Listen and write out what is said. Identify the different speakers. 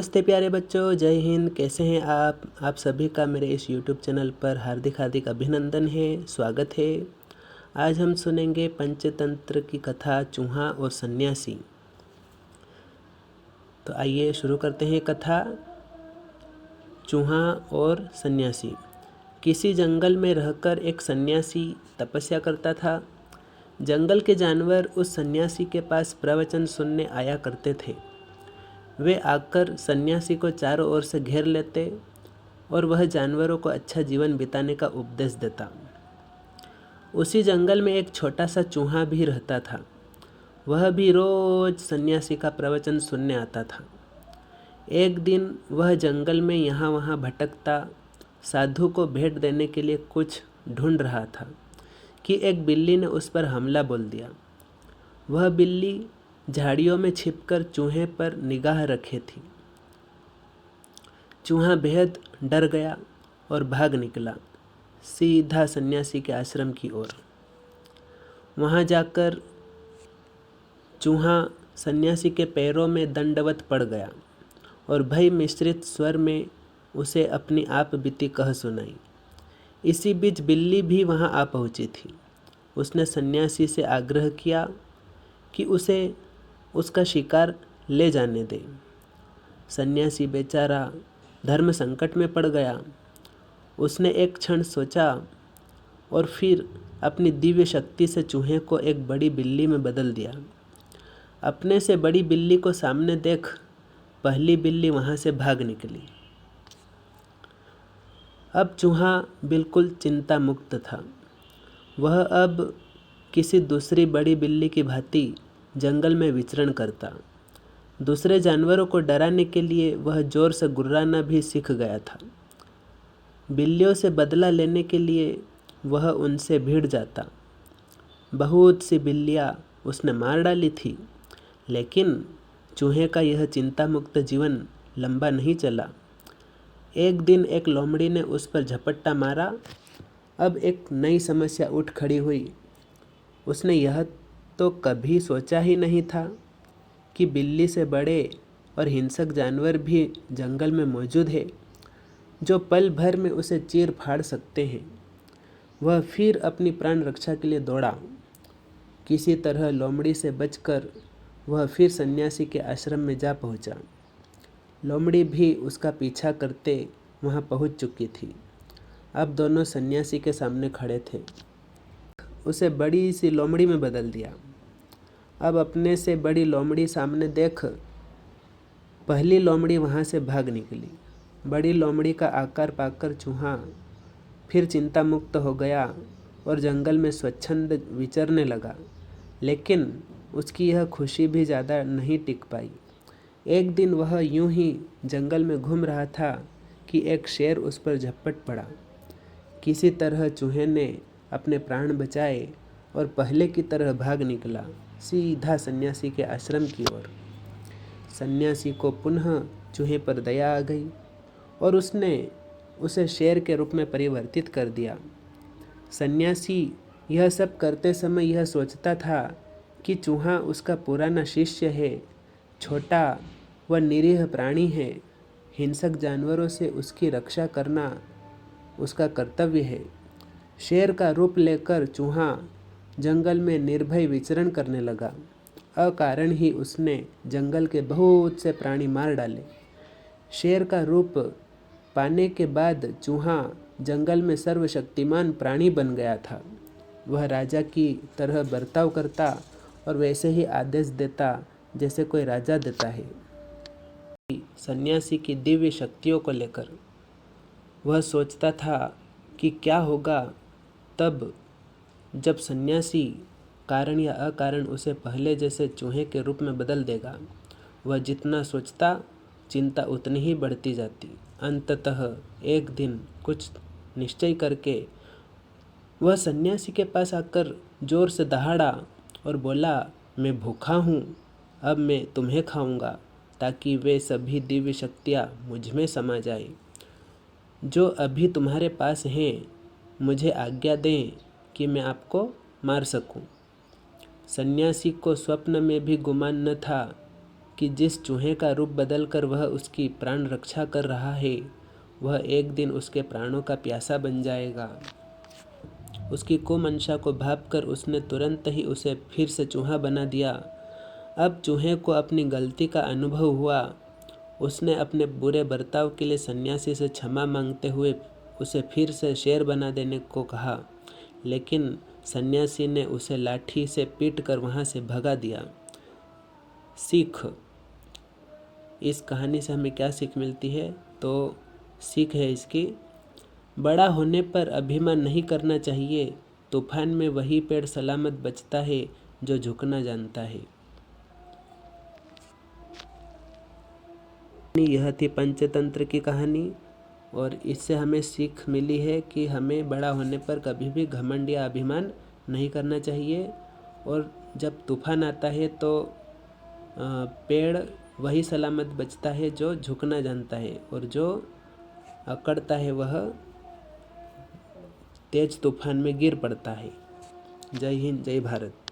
Speaker 1: नमस्ते प्यारे बच्चों, जय हिंद। कैसे हैं आप सभी का मेरे इस YouTube चैनल पर हार्दिक हार्दिक अभिनंदन है, स्वागत है। आज हम सुनेंगे पंचतंत्र की कथा चूहा और सन्यासी। तो आइए शुरू करते हैं कथा। चूहा और सन्यासी। किसी जंगल में रहकर एक सन्यासी तपस्या करता था। जंगल के जानवर उस सन्यासी के पास प्रवचन सुनने आया करते थे। वे आकर सन्यासी को चारों ओर से घेर लेते और वह जानवरों को अच्छा जीवन बिताने का उपदेश देता। उसी जंगल में एक छोटा सा चूहा भी रहता था। वह भी रोज सन्यासी का प्रवचन सुनने आता था। एक दिन वह जंगल में यहाँ वहाँ भटकता साधु को भेंट देने के लिए कुछ ढूंढ रहा था कि एक बिल्ली ने उस पर हमला बोल दिया। वह बिल्ली झाड़ियों में छिपकर चूहे पर निगाह रखे थी। चूहा बेहद डर गया और भाग निकला सीधा सन्यासी के आश्रम की ओर। वहां जाकर चूहा सन्यासी के पैरों में दंडवत पड़ गया और भय मिश्रित स्वर में उसे अपनी आप बीती कह सुनाई। इसी बीच बिल्ली भी वहां आ पहुंची थी। उसने सन्यासी से आग्रह किया कि उसे उसका शिकार ले जाने दे। सन्यासी बेचारा धर्म संकट में पड़ गया। उसने एक क्षण सोचा और फिर अपनी दिव्य शक्ति से चूहे को एक बड़ी बिल्ली में बदल दिया। अपने से बड़ी बिल्ली को सामने देख पहली बिल्ली वहां से भाग निकली। अब चूहा बिल्कुल चिंता मुक्त था। वह अब किसी दूसरी बड़ी बिल्ली की भांति जंगल में विचरण करता। दूसरे जानवरों को डराने के लिए वह जोर से गुर्राना भी सीख गया था। बिल्लियों से बदला लेने के लिए वह उनसे भिड़ जाता। बहुत सी बिल्लियां उसने मार डाली थी, लेकिन चूहे का यह चिंता मुक्त जीवन लंबा नहीं चला। एक दिन एक लोमड़ी ने उस पर झपट्टा मारा। अब एक नई समस्या उठ खड़ी हुई। उसने यह तो कभी सोचा ही नहीं था कि बिल्ली से बड़े और हिंसक जानवर भी जंगल में मौजूद है, जो पल भर में उसे चीर फाड़ सकते हैं। वह फिर अपनी प्राण रक्षा के लिए दौड़ा। किसी तरह लोमड़ी से बचकर वह फिर सन्यासी के आश्रम में जा पहुंचा। लोमड़ी भी उसका पीछा करते वहां पहुंच चुकी थी। अब दोनों सन्यासी के सामने खड़े थे। उसे बड़ी सी लोमड़ी में बदल दिया। अब अपने से बड़ी लोमड़ी सामने देख पहली लोमड़ी वहां से भाग निकली। बड़ी लोमड़ी का आकार पाकर चूहा फिर चिंता मुक्त हो गया और जंगल में स्वच्छंद विचरने लगा। लेकिन उसकी यह खुशी भी ज़्यादा नहीं टिक पाई। एक दिन वह यूं ही जंगल में घूम रहा था कि एक शेर उस पर झपट पड़ा। किसी तरह चूहे ने अपने प्राण बचाए और पहले की तरह भाग निकला सीधा सन्यासी के आश्रम की ओर। सन्यासी को पुनः चूहे पर दया आ गई और उसने उसे शेर के रूप में परिवर्तित कर दिया। सन्यासी यह सब करते समय यह सोचता था कि चूहा उसका पुराना शिष्य है, छोटा व निरीह प्राणी है। हिंसक जानवरों से उसकी रक्षा करना उसका कर्तव्य है। शेर का रूप लेकर चूहा जंगल में निर्भय विचरण करने लगा। अकारण ही उसने जंगल के बहुत से प्राणी मार डाले। शेर का रूप पाने के बाद चूहा जंगल में सर्वशक्तिमान प्राणी बन गया था। वह राजा की तरह बर्ताव करता और वैसे ही आदेश देता जैसे कोई राजा देता है। सन्यासी की दिव्य शक्तियों को लेकर वह सोचता था कि क्या होगा तब जब सन्यासी कारण या अकारण उसे पहले जैसे चूहे के रूप में बदल देगा। वह जितना सोचता चिंता उतनी ही बढ़ती जाती। अंततः एक दिन कुछ निश्चय करके वह सन्यासी के पास आकर जोर से दहाड़ा और बोला, मैं भूखा हूँ, अब मैं तुम्हें खाऊंगा ताकि वे सभी दिव्य शक्तियाँ मुझ में समा जाए जो अभी तुम्हारे पास हैं। मुझे आज्ञा दें कि मैं आपको मार सकूं। सन्यासी को स्वप्न में भी गुमान न था कि जिस चूहे का रूप बदलकर वह उसकी प्राण रक्षा कर रहा है वह एक दिन उसके प्राणों का प्यासा बन जाएगा। उसकी कुमंशा को भांपकर उसने तुरंत ही उसे फिर से चूहा बना दिया। अब चूहे को अपनी गलती का अनुभव हुआ। उसने अपने बुरे बर्ताव के लिए सन्यासी से क्षमा मांगते हुए उसे फिर से शेर बना देने को कहा, लेकिन सन्यासी ने उसे लाठी से पीटकर वहाँ से भगा दिया। सीख, इस कहानी से हमें क्या सीख मिलती है? तो सीख है इसकी, बड़ा होने पर अभिमान नहीं करना चाहिए। तूफान में वही पेड़ सलामत बचता है जो झुकना जानता है। यह थी पंचतंत्र की कहानी और इससे हमें सीख मिली है कि हमें बड़ा होने पर कभी भी घमंड या अभिमान नहीं करना चाहिए। और जब तूफान आता है तो पेड़ वही सलामत बचता है जो झुकना जानता है, और जो अकड़ता है वह तेज तूफान में गिर पड़ता है। जय हिंद, जय भारत।